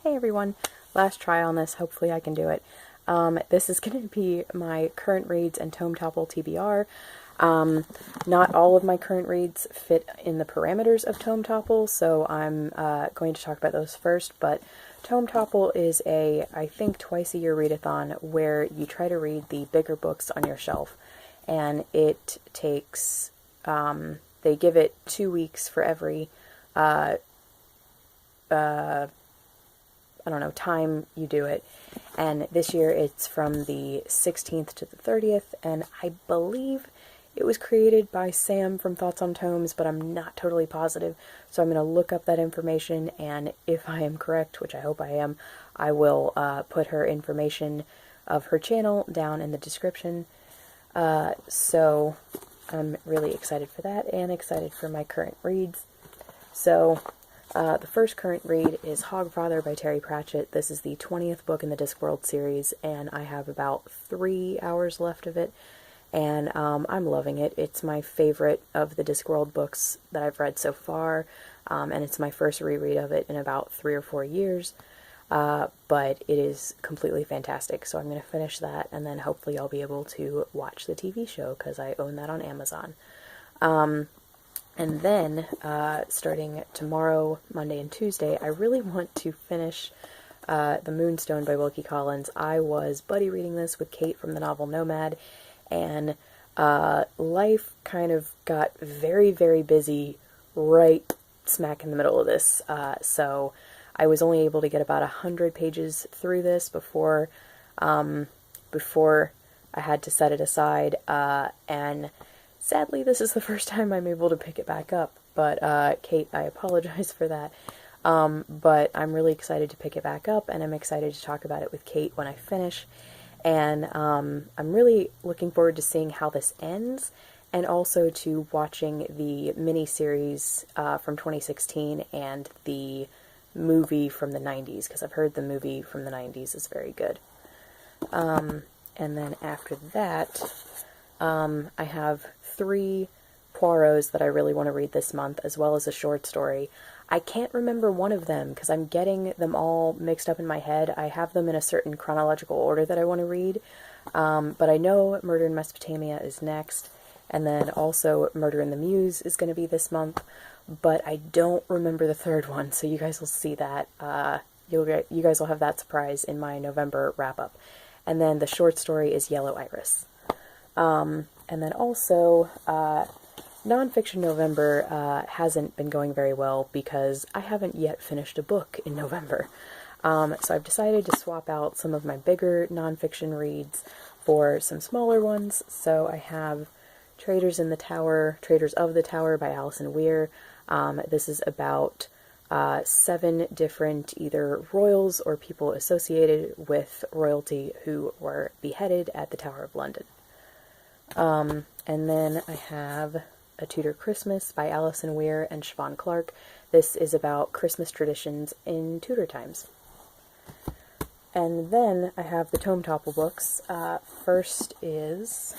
Hey everyone, last try on this, hopefully I can do it. This is going to be my current reads and Tome Topple TBR. Not all of my current reads fit in the parameters of Tome Topple, so I'm going to talk about those first, but Tome Topple is a, I think, twice-a-year readathon where you try to read the bigger books on your shelf, and it takes, they give it 2 weeks for every, I don't know, time you do it, and this year it's from the 16th to the 30th, and I believe it was created by Sam from Thoughts on Tomes, but I'm not totally positive, so I'm going to look up that information, and if I am correct, which I hope I am, I will put her information of her channel down in the description. So I'm really excited for that, and excited for my current reads. So the first current read is Hogfather by Terry Pratchett. This is the 20th book in the Discworld series, and I have about 3 hours left of it, and I'm loving it. It's my favorite of the Discworld books that I've read so far, and it's my first reread of it in about 3 or 4 years, but it is completely fantastic, so I'm going to finish that, and then hopefully I'll be able to watch the TV show, because I own that on Amazon. And then, starting tomorrow, Monday and Tuesday, I really want to finish The Moonstone by Wilkie. I was buddy reading this with Kate from the novel Nomad, and life kind of got very, very busy right smack in the middle of this, so I was only able to get about 100 pages through this before I had to set it aside, and sadly, this is the first time I'm able to pick it back up, but, Kate, I apologize for that, but I'm really excited to pick it back up, and I'm excited to talk about it with Kate when I finish, and, I'm really looking forward to seeing how this ends, and also to watching the mini-series, from 2016, and the movie from the 90s, because I've heard the movie from the 90s is very good. And then after that, I have 3 Poirots that I really want to read this month, as well as a short story. I can't remember one of them, because I'm getting them all mixed up in my head. I have them in a certain chronological order that I want to read, but I know Murder in Mesopotamia is next, and then also Murder in the Muse is going to be this month, but I don't remember the third one, so you guys will see that. You guys will have that surprise in my November wrap-up. And then the short story is Yellow Iris. And then also, nonfiction November hasn't been going very well because I haven't yet finished a book in November. So I've decided to swap out some of my bigger nonfiction reads for some smaller ones. So I have Traders of the Tower by Alison Weir. This is about 7 different either royals or people associated with royalty who were beheaded at the Tower of London. And then I have A Tudor Christmas by Alison Weir and Siobhan Clarke. This is about Christmas traditions in Tudor times. And then I have the Tome Topple books. First is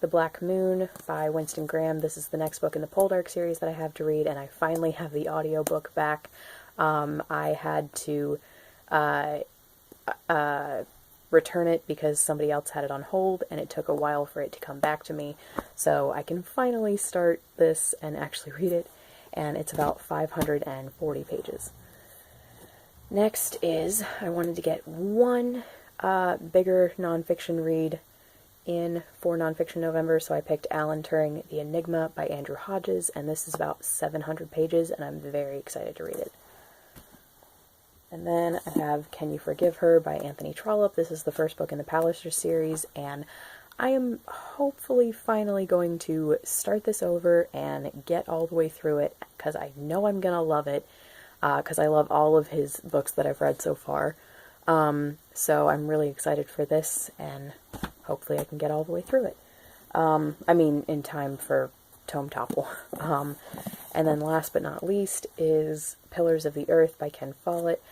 The Black Moon by Winston. This is the next book in the Poldark series that I have to read, and I finally have the audiobook back. I had to return it because somebody else had it on hold, and it took a while for it to come back to me, so I can finally start this and actually read it, and it's about 540 pages. Next is, I wanted to get one bigger nonfiction read in for Nonfiction November, so I picked Alan Turing, The Enigma by Andrew Hodges, and this is about 700 pages, and I'm very excited to read it. And then I have Can You Forgive Her by Anthony Trollope. This is the first book in the Palliser series, and I am hopefully finally going to start this over and get all the way through it, because I know I'm going to love it, because I love all of his books that I've read so far. So I'm really excited for this, and hopefully I can get all the way through it. I mean, in time for Tome Topple. And then last but not least is Pillars of the Earth by Ken Follett.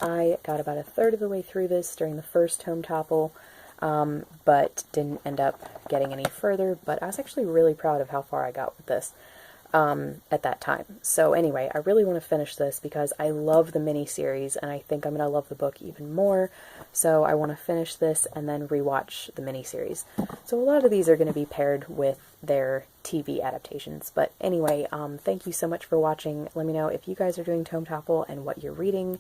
I got about a third of the way through this during the first Tome Topple, but didn't end up getting any further, but I was actually really proud of how far I got with this. at that time. So anyway, I really want to finish this because I love the miniseries and I think I'm going to love the book even more. So I want to finish this and then rewatch the miniseries. So a lot of these are going to be paired with their TV adaptations. But anyway, thank you so much for watching. Let me know if you guys are doing Tome Topple and what you're reading.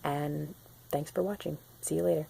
And thanks for watching. See you later.